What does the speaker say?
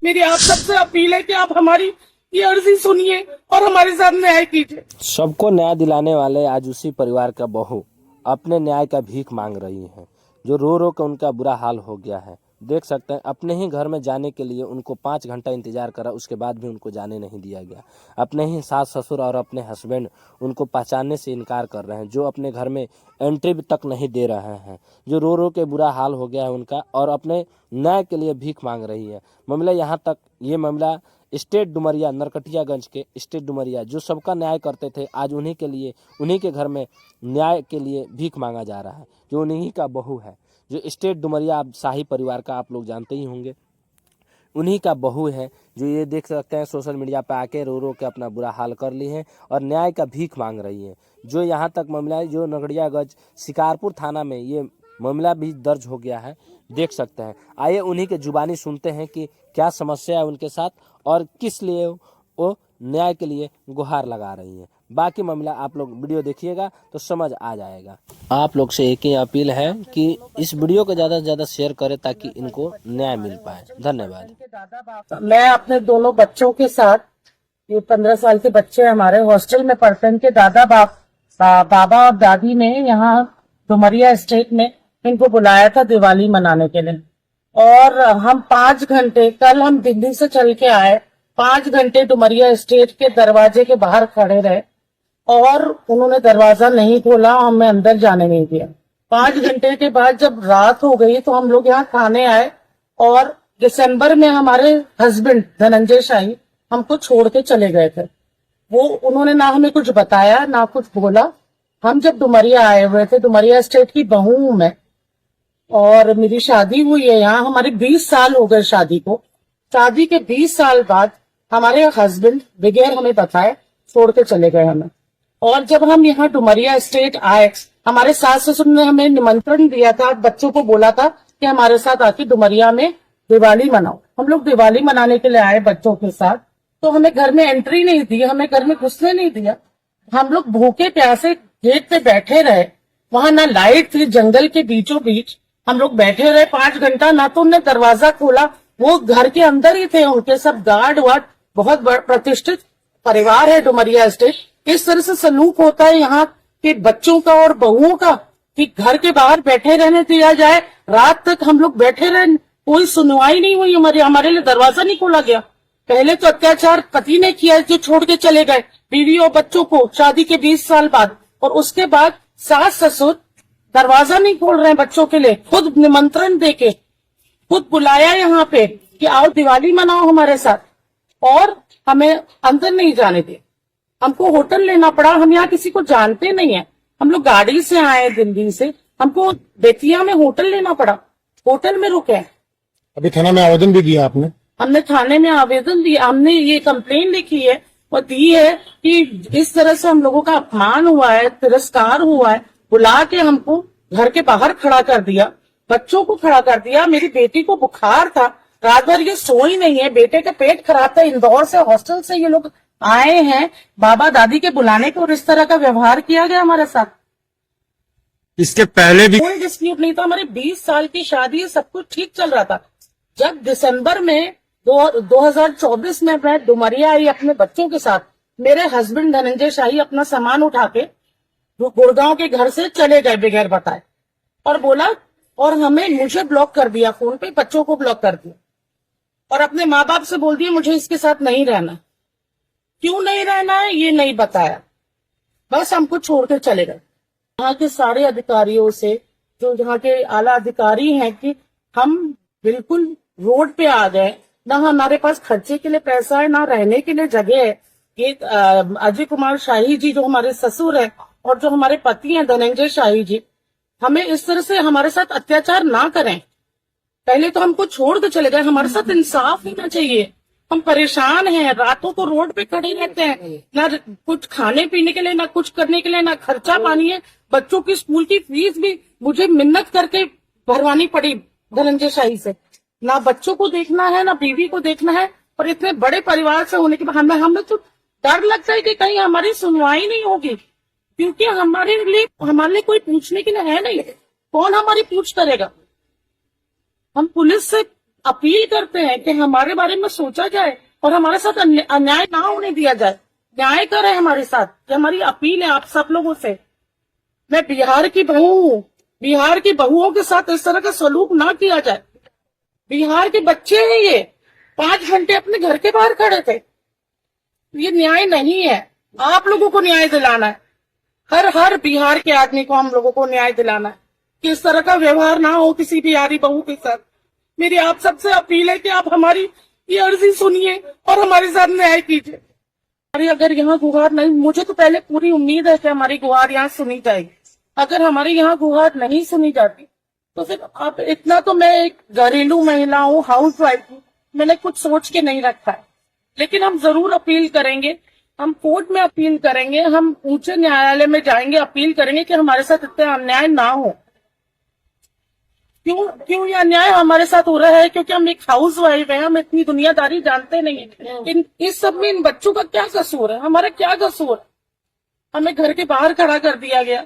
मेरी आप सबसे अपील है कि आप हमारी ये अर्जी सुनिए और हमारे साथ न्याय कीजिए। सबको न्याय दिलाने वाले आज उसी परिवार का बहू अपने न्याय का भीख मांग रही है, जो रो रो कर उनका बुरा हाल हो गया है। देख सकते हैं, अपने ही घर में जाने के लिए उनको 5 घंटा इंतजार करा, उसके बाद भी उनको जाने नहीं दिया गया। अपने ही सास ससुर और अपने हस्बैंड उनको पहचानने से इनकार कर रहे हैं, जो अपने घर में एंट्री तक नहीं दे रहे हैं, जो रो रो के बुरा हाल हो गया है उनका, और अपने न्याय के लिए भीख मांग रही है। मामला यहाँ तक, ये मामला स्टेट डुमरिया, नरकटियागंज के स्टेट डुमरिया जो सबका न्याय करते थे, आज उन्हीं के लिए, उन्हीं के घर में न्याय के लिए भीख मांगा जा रहा है, जो उन्हीं का बहू है। जो स्टेट डुमरिया आप शाही परिवार का आप लोग जानते ही होंगे, उन्हीं का बहू है, जो ये देख सकते हैं सोशल मीडिया पे आके रो रो के अपना बुरा हाल कर ली है और न्याय का भीख मांग रही है। जो यहाँ तक मामला है, जो नरकटियागंज शिकारपुर थाना में ये मामला भी दर्ज हो गया है, देख सकते हैं। आइए उन्हीं के जुबानी सुनते हैं कि क्या समस्या है उनके साथ और किस लिए वो न्याय के लिए गुहार लगा रही है। बाकी मामला आप लोग वीडियो देखिएगा तो समझ आ जाएगा। आप लोग से एक ही अपील है कि इस वीडियो को ज़्यादा से ज़्यादा शेयर करें ताकि इनको न्याय मिल पाए। धन्यवाद। मैं अपने दोनों बच्चों के साथ, ये 15 साल के बच्चे हमारे हॉस्टल में पढ़ते हैं, इनके बाबा और दादी ने यहाँ डुमरिया स्टेट में इनको बुलाया था दिवाली मनाने के लिए। और हम 5 घंटे, कल हम दिल्ली से चल के आए, 5 घंटे डुमरिया स्टेट के दरवाजे के बाहर खड़े रहे और उन्होंने दरवाजा नहीं खोला, हमें अंदर जाने नहीं दिया। 5 घंटे के बाद जब रात हो गई तो हम लोग यहाँ थाने आए और दिसंबर में हमारे हस्बैंड धनंजय शाही हमको छोड़ के चले गए थे। उन्होंने ना हमें कुछ बताया ना कुछ बोला। हम जब डुमरिया आए हुए थे, डुमरिया स्टेट की बहू हूं मैं और मेरी शादी हुई है यहाँ, हमारे 20 साल हो गए शादी को। शादी के 20 साल बाद हमारे हस्बैंड बगैर हमें बताए छोड़ के चले गए हमें। और जब हम यहाँ डुमरिया स्टेट आए, हमारे सास ससुर ने हमें निमंत्रण दिया था, बच्चों को बोला था कि हमारे साथ आके डुमरिया में दिवाली मनाओ। हम लोग दिवाली मनाने के लिए आए बच्चों के साथ, तो हमें घर में एंट्री नहीं दी, हमें घर में घुसने नहीं दिया। हम लोग भूखे प्यासे गेट पे बैठे रहे, वहां ना लाइट थी, जंगल के बीचों बीच हम लोग बैठे रहे 5 घंटा, ना तो उन्हें दरवाजा खोला। वो घर के अंदर ही थे, उनके सब गार्ड वार्ड, बहुत प्रतिष्ठित परिवार है डुमरिया स्टेट। इस तरह से सलूक होता है यहाँ के बच्चों का और बहुओं का कि घर के बाहर बैठे रहने दिया जाए। रात तक हम लोग बैठे रहे, कोई सुनवाई नहीं हुई हमारे लिए दरवाजा नहीं खोला गया। पहले तो अत्याचार पति ने किया जो छोड़ के चले गए बीवी और बच्चों को शादी के 20 साल बाद, और उसके बाद सास ससुर दरवाजा नहीं खोल रहे हैं बच्चों के लिए। खुद निमंत्रण देके खुद बुलाया यहाँ पे कि आओ दिवाली मनाओ हमारे साथ, और हमें अंदर नहीं जाने दिए। हमको होटल लेना पड़ा, हम यहाँ किसी को जानते नहीं है, हम लोग गाड़ी से आए दिल्ली से, हमको बेतिया में होटल लेना पड़ा, होटल में रुके। अभी थाना में आवेदन भी दिया आपने? हमने थाने में आवेदन दिया, हमने ये कंप्लेन लिखी है और दी है कि इस तरह से हम लोगों का अपमान हुआ है, तिरस्कार हुआ है, बुला के हमको घर के बाहर खड़ा कर दिया, बच्चों को खड़ा कर दिया। मेरी बेटी को बुखार था, रात भर ये सोई नहीं है, बेटे का पेट खराब था, इंदौर से हॉस्टल से ये लोग आए हैं बाबा दादी के बुलाने को, और इस तरह का व्यवहार किया गया हमारे साथ। इसके पहले भी कोई डिस्प्यूट नहीं था, हमारी 20 साल की शादी, सब कुछ ठीक चल रहा था। जब दिसंबर में 2024 में मैं डुमरिया आई अपने बच्चों के साथ, मेरे हस्बैंड धनंजय शाही अपना सामान उठा के गुड़गांव के घर से चले गए बगैर बताए, और बोला, और मुझे ब्लॉक कर दिया फोन पे, बच्चों को ब्लॉक कर दिया, और अपने माँ बाप से बोल दिया मुझे इसके साथ नहीं रहना। क्यों नहीं रहना है ये नहीं बताया, बस हमको छोड़ के चले गए। यहाँ के सारे अधिकारियों से, जो यहाँ के आला अधिकारी हैं, कि हम बिल्कुल रोड पे आ गए, ना हमारे पास खर्चे के लिए पैसा है, ना रहने के लिए जगह है। ये अजय कुमार शाही जी जो हमारे ससुर है और जो हमारे पति हैं धनंजय शाही जी, हमें इस तरह से हमारे साथ अत्याचार ना करें। पहले तो हमको छोड़ के चले गए, हमारे साथ इंसाफ होना चाहिए। हम परेशान हैं, रातों को रोड पे खड़े रहते हैं, ना कुछ खाने पीने के लिए, ना कुछ करने के लिए, ना खर्चा पानी है। बच्चों की स्कूल की फीस भी मुझे मिन्नत करके भरवानी पड़ी धनंजय शाही से। ना बच्चों को देखना है, ना बीवी को देखना है, और इतने बड़े परिवार से होने के बाद हमें तो डर लगता है कि कहीं हमारी सुनवाई नहीं होगी, क्योंकि हमारे लिए कोई पूछने के लिए है नहीं। कौन हमारी पूछ करेगा? हम पुलिस से अपील करते हैं कि हमारे बारे में सोचा जाए और हमारे साथ अन्याय ना होने दिया जाए, न्याय करे हमारे साथ। ये हमारी अपील है आप सब लोगों से। मैं बिहार की बहू हूँ, बिहार की बहुओं के साथ इस तरह का सलूक ना किया जाए। बिहार के बच्चे हैं ये, 5 घंटे अपने घर के बाहर खड़े थे। ये न्याय नहीं है, आप लोगों को न्याय दिलाना है। हर बिहार के आदमी को हम लोगों को न्याय दिलाना है कि इस तरह का व्यवहार ना हो किसी बिहारी बहू के साथ। मेरी आप सबसे अपील है कि आप हमारी ये अर्जी सुनिए और हमारे साथ न्याय कीजिए। हमारी अगर यहाँ गुहार नहीं, मुझे तो पहले पूरी उम्मीद है कि हमारी गुहार यहाँ सुनी जाएगी। अगर हमारी यहाँ गुहार नहीं सुनी जाती तो फिर अब इतना तो मैं एक घरेलू महिला हूँ, हाउस वाइफ हूँ, मैंने कुछ सोच के नहीं रखा है। लेकिन हम जरूर अपील करेंगे, हम कोर्ट में अपील करेंगे, हम ऊंचे न्यायालय में जाएंगे, अपील करेंगे कि हमारे साथ इतना अन्याय ना हो। क्यों ये अन्याय हमारे साथ हो रहा है? क्योंकि हम एक हाउस वाइफ है, हम इतनी दुनियादारी जानते नहीं है। इस सब में इन बच्चों का क्या कसूर है? हमारा क्या कसूर है? हमें घर के बाहर खड़ा कर दिया गया।